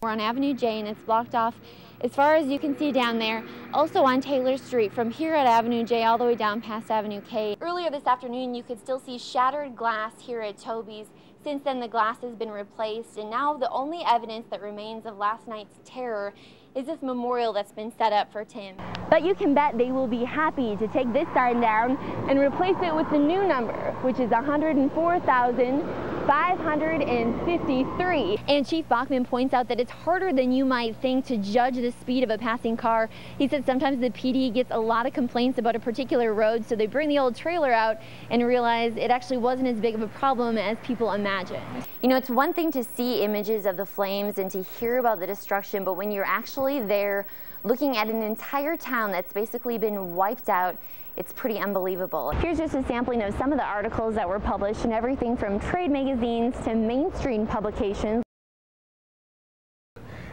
We're on Avenue J and it's blocked off as far as you can see down there. Also on Taylor Street from here at Avenue J all the way down past Avenue K. Earlier this afternoon you could still see shattered glass here at Toby's. Since then the glass has been replaced and now the only evidence that remains of last night's terror is this memorial that's been set up for Tim. But you can bet they will be happy to take this sign down and replace it with the new number, which is 104,553. And Chief Bachman points out that it's harder than you might think to judge the speed of a passing car. He said sometimes the PD gets a lot of complaints about a particular road, so they bring the old trailer out and realize it actually wasn't as big of a problem as people imagined. You know, it's one thing to see images of the flames and to hear about the destruction, but when you're actually there looking at an entire town that's basically been wiped out, it's pretty unbelievable. Here's just a sampling of some of the articles that were published in everything from trade magazines to mainstream publications.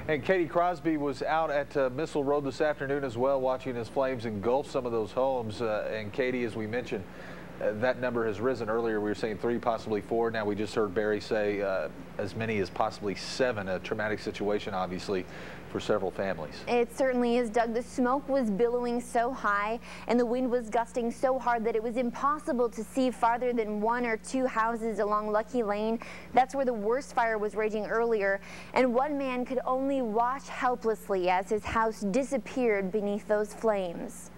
And Katie Crosbie was out at Missile Road this afternoon as well, watching as flames engulf some of those homes. And Katie, as we mentioned, that number has risen. Earlier we were saying 3, possibly 4. Now we just heard Barry say as many as possibly 7. A traumatic situation, obviously, for several families. It certainly is, Doug. The smoke was billowing so high and the wind was gusting so hard that it was impossible to see farther than 1 or 2 houses along Lucky Lane. That's where the worst fire was raging earlier, and one man could only watch helplessly as his house disappeared beneath those flames.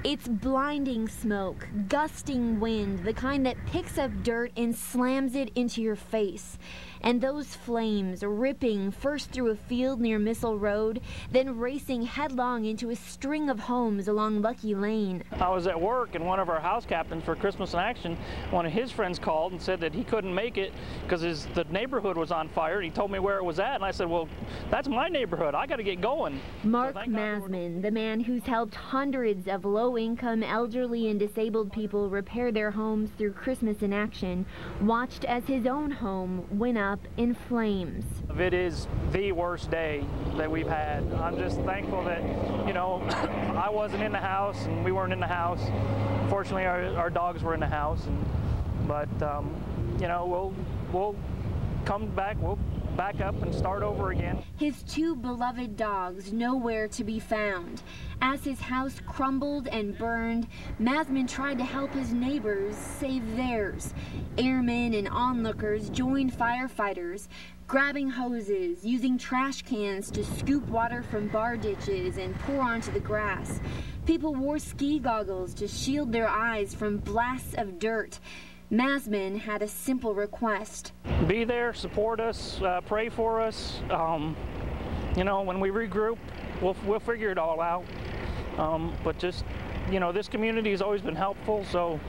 It's blinding smoke, gusting wind, the kind that picks up dirt and slams it into your face. And those flames ripping first through a field near Missile Road, then racing headlong into a string of homes along Lucky Lane. I was at work and one of our house captains for Christmas in Action, one of his friends called and said that he couldn't make it because the neighborhood was on fire. He told me where it was at and I said, well, that's my neighborhood. I got to get going. Mark Masman, the man who's helped hundreds of low-income, elderly and disabled people repair their homes through Christmas in Action, watched as his own home went up in flames. It is the worst day that we've had. I'm just thankful that, you know, I wasn't in the house and we weren't in the house. Fortunately, our dogs were in the house, but you know, we'll come back. We'll back up and start over again. His 2 beloved dogs nowhere to be found. As his house crumbled and burned, Masman tried to help his neighbors save theirs. Airmen and onlookers joined firefighters, grabbing hoses, using trash cans to scoop water from bar ditches and pour onto the grass. People wore ski goggles to shield their eyes from blasts of dirt. Masman had a simple request. Be there, support us, pray for us. You know, when we regroup, we'll figure it all out. But just, you know, this community has always been helpful, so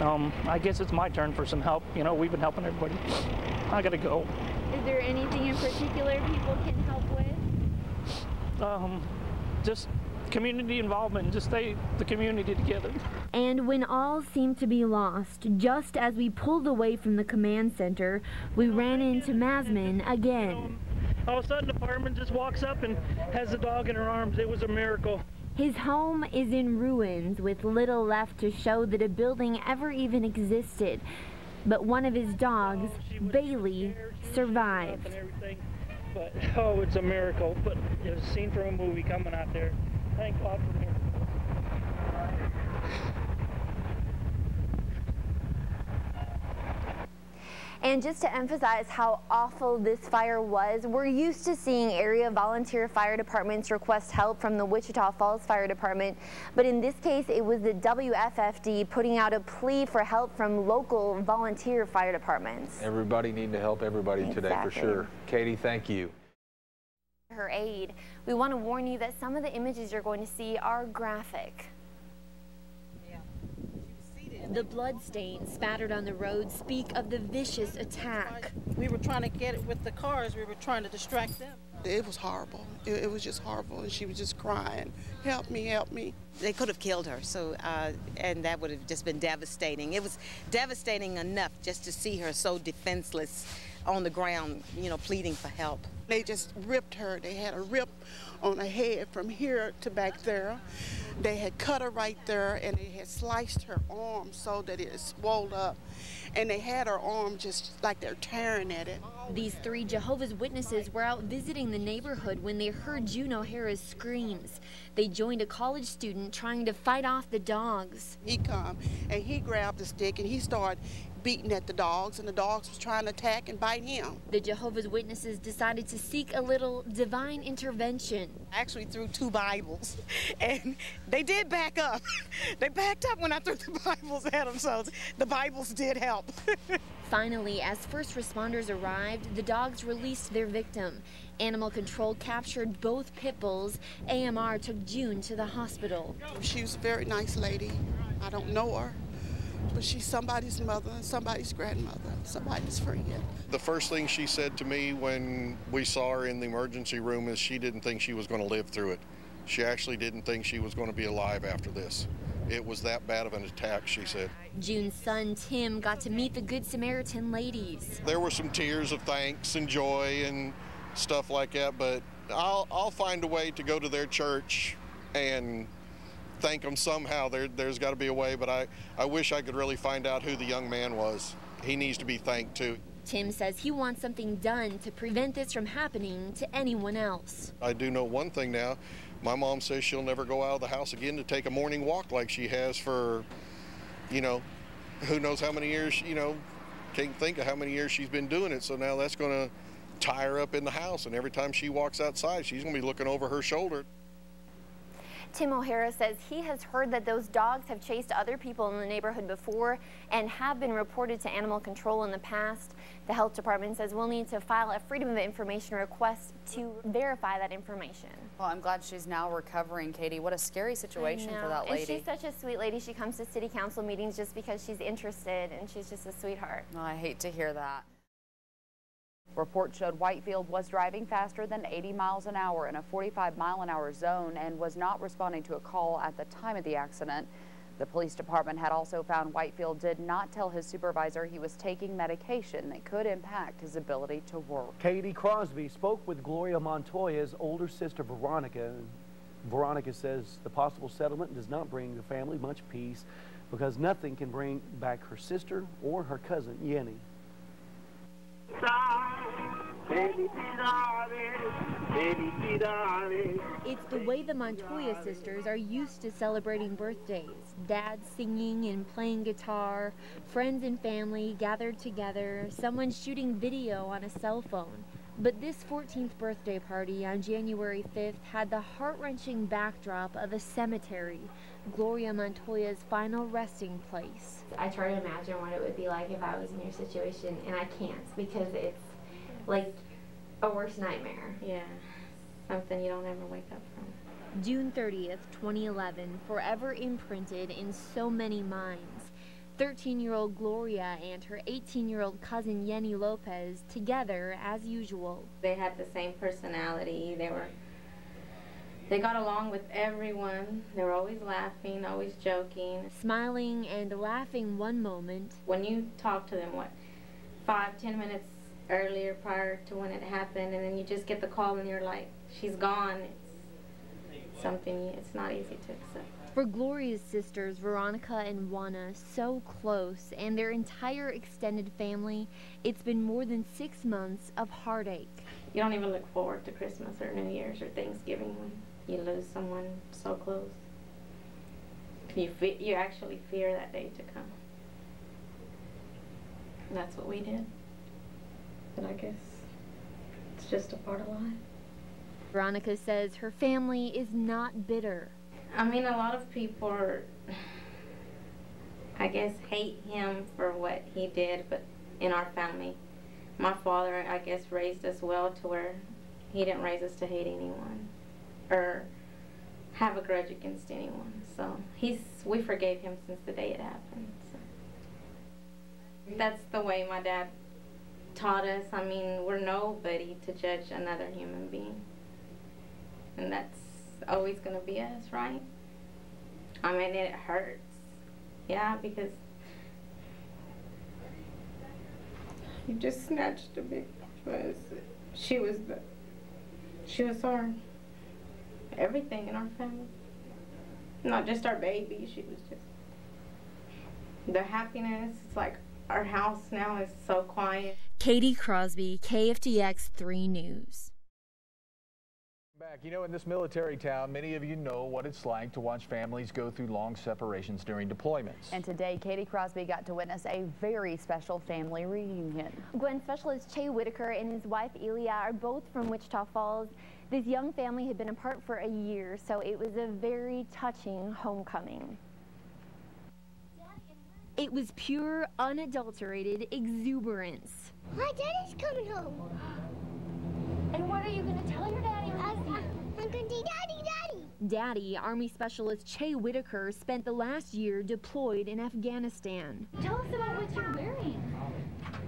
I guess it's my turn for some help. You know, we've been helping everybody. I gotta go. Is there anything in particular people can help with? Just community involvement and just stay the community together. And when all seemed to be lost, just as we pulled away from the command center, we ran into Masman again. All of a sudden the fireman just walks up and has the dog in her arms. It was a miracle. His home is in ruins with little left to show that a building ever even existed. But one of his dogs, Bailey, survived. But, oh, it's a miracle. But it was a scene from a movie coming out there. Thank God for him. And just to emphasize how awful this fire was, we're used to seeing area volunteer fire departments request help from the Wichita Falls Fire Department, but in this case it was the WFFD putting out a plea for help from local volunteer fire departments. Everybody needing to help everybody today, for sure. Katie, thank you. Her aid. We want to warn you that some of the images you're going to see are graphic. The bloodstains spattered on the road speak of the vicious attack. We were trying to get it with the cars. We were trying to distract them. It was horrible. It was just horrible, and she was just crying, help me, help me. They could have killed her, so and that would have just been devastating. It was devastating enough just to see her so defenseless on the ground, you know, pleading for help. They just ripped her. They had a rip on her head from here to back there. They had cut her right there, and they had sliced her arm so that it swelled up. And they had her arm just like they're tearing at it. These 3 Jehovah's Witnesses were out visiting the neighborhood when they heard June O'Hara's screams. They joined a college student trying to fight off the dogs. He come and he grabbed a stick and he started beating at the dogs, and the dogs was trying to attack and bite him. The Jehovah's Witnesses decided to seek a little divine intervention. I actually threw 2 Bibles, and they did back up. They backed up when I threw the Bibles at them, so the Bibles did help. Finally, as first responders arrived, the dogs released their victim. Animal control captured both pit bulls. AMR took June to the hospital. She was a very nice lady. I don't know her, but she's somebody's mother, somebody's grandmother, somebody's friend. The first thing she said to me when we saw her in the emergency room is she didn't think she was going to live through it. She actually didn't think she was going to be alive after this. It was that bad of an attack, she said. June's son, Tim, got to meet the Good Samaritan ladies. There were some tears of thanks and joy and stuff like that, but I'll find a way to go to their church and thank them somehow. There's got to be a way, but I wish I could really find out who the young man was. He needs to be thanked too. Tim says he wants something done to prevent this from happening to anyone else. I do know one thing now. My mom says she'll never go out of the house again to take a morning walk like she has for, you know, who knows how many years, you know, can't think of how many years she's been doing it. So now that's going to tie her up in the house, and every time she walks outside, she's going to be looking over her shoulder. Tim O'Hara says he has heard that those dogs have chased other people in the neighborhood before and have been reported to animal control in the past. The health department says we'll need to file a Freedom of Information request to verify that information. Well, I'm glad she's now recovering, Katie. What a scary situation for that lady. And she's such a sweet lady. She comes to city council meetings just because she's interested, and she's just a sweetheart. Oh, I hate to hear that. Reports showed Whitefield was driving faster than 80 miles an hour in a 45-mile-an-hour zone and was not responding to a call at the time of the accident. The police department had also found Whitefield did not tell his supervisor he was taking medication that could impact his ability to work. Katie Crosbie spoke with Gloria Montoya's older sister, Veronica. Veronica says the possible settlement does not bring the family much peace because nothing can bring back her sister or her cousin, Yenny. It's the way the Montoya sisters are used to celebrating birthdays. Dad singing and playing guitar, friends and family gathered together, someone shooting video on a cell phone. But this 14th birthday party on January 5th had the heart-wrenching backdrop of a cemetery, Gloria Montoya's final resting place. I try to imagine what it would be like if I was in your situation, and I can't because it's like a worst nightmare. Yeah, something you don't ever wake up from. June 30th, 2011, forever imprinted in so many minds. 13-year-old Gloria and her 18-year-old cousin Yenny Lopez together as usual. They had the same personality. They got along with everyone. They were always laughing, always joking. Smiling and laughing one moment. When you talk to them, 5-10 minutes earlier prior to when it happened, and then you just get the call and you're like, she's gone. It's something, it's not easy to accept. For Gloria's sisters, Veronica and Juana, so close, and their entire extended family, it's been more than 6 months of heartache. You don't even look forward to Christmas or New Year's or Thanksgiving when you lose someone so close. You actually fear that day to come. And that's what we did. But I guess it's just a part of life. Veronica says her family is not bitter. I mean, a lot of people I guess, hate him for what he did, but in our family, my father, I guess, raised us well to where he didn't raise us to hate anyone or have a grudge against anyone. So we forgave him since the day it happened. So that's the way my dad taught us. I mean, we're nobody to judge another human being. And that's always going to be us, right? I mean, it hurts. Yeah, because He just snatched a big because she was our everything in our family. Not just our baby, she was just the happiness. It's like our house now is so quiet. Katie Crosbie, KFDX 3 News. Back. You know, in this military town, many of you know what it's like to watch families go through long separations during deployments. And today, Katie Crosbie got to witness a very special family reunion. Gwen Specialist Che Whitaker and his wife Elia are both from Wichita Falls. This young family had been apart for a year, so it was a very touching homecoming. It was pure, unadulterated exuberance. My daddy's coming home. And what are you going to tell your daddy? I'm going to say, Daddy. Daddy, Army Specialist Che Whitaker, spent the last year deployed in Afghanistan. Tell us about what you're wearing.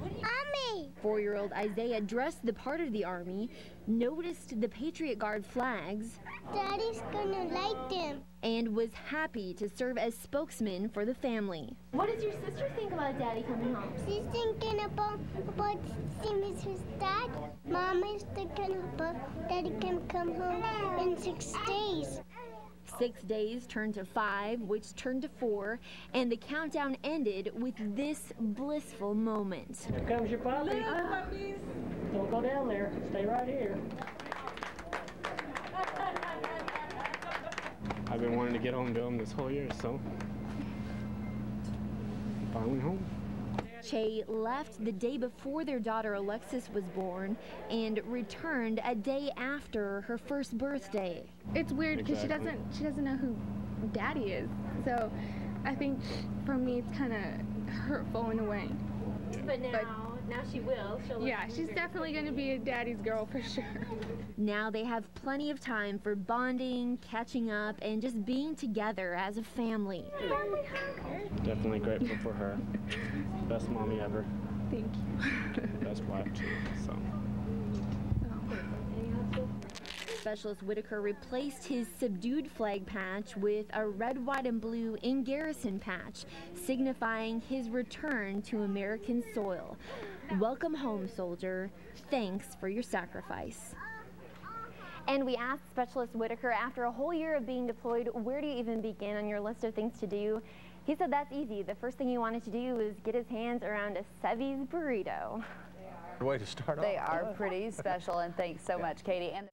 Mommy. 4-year-old Isaiah dressed the part of the Army, noticed the Patriot Guard flags, Daddy's gonna like them, and was happy to serve as spokesman for the family. What does your sister think about Daddy coming home? She's thinking about seeing his dad. Mom is thinking about Daddy can come home in 6 days. 6 days turned to 5, which turned to 4, and the countdown ended with this blissful moment. Here comes your puppy. Don't go down there. Stay right here. I've been wanting to get home to him this whole year, so I'm finally home. Che left the day before their daughter Alexis was born and returned a day after her first birthday. It's weird because she doesn't know who Daddy is. So I think for me it's kind of hurtful in a way. But now she will. Yeah, she's definitely going to be a Daddy's girl for sure. Now they have plenty of time for bonding, catching up, and just being together as a family. Definitely grateful for her. Best mommy ever. Thank you. Best wife too, so. Specialist Whitaker replaced his subdued flag patch with a red, white, and blue in garrison patch, signifying his return to American soil. Welcome home, soldier. Thanks for your sacrifice. And we asked Specialist Whitaker, after a whole year of being deployed, where do you even begin on your list of things to do? He said that's easy. The first thing he wanted to do was get his hands around a Sevy's burrito. Way to start off. They are pretty special, and thanks so much, Katie. And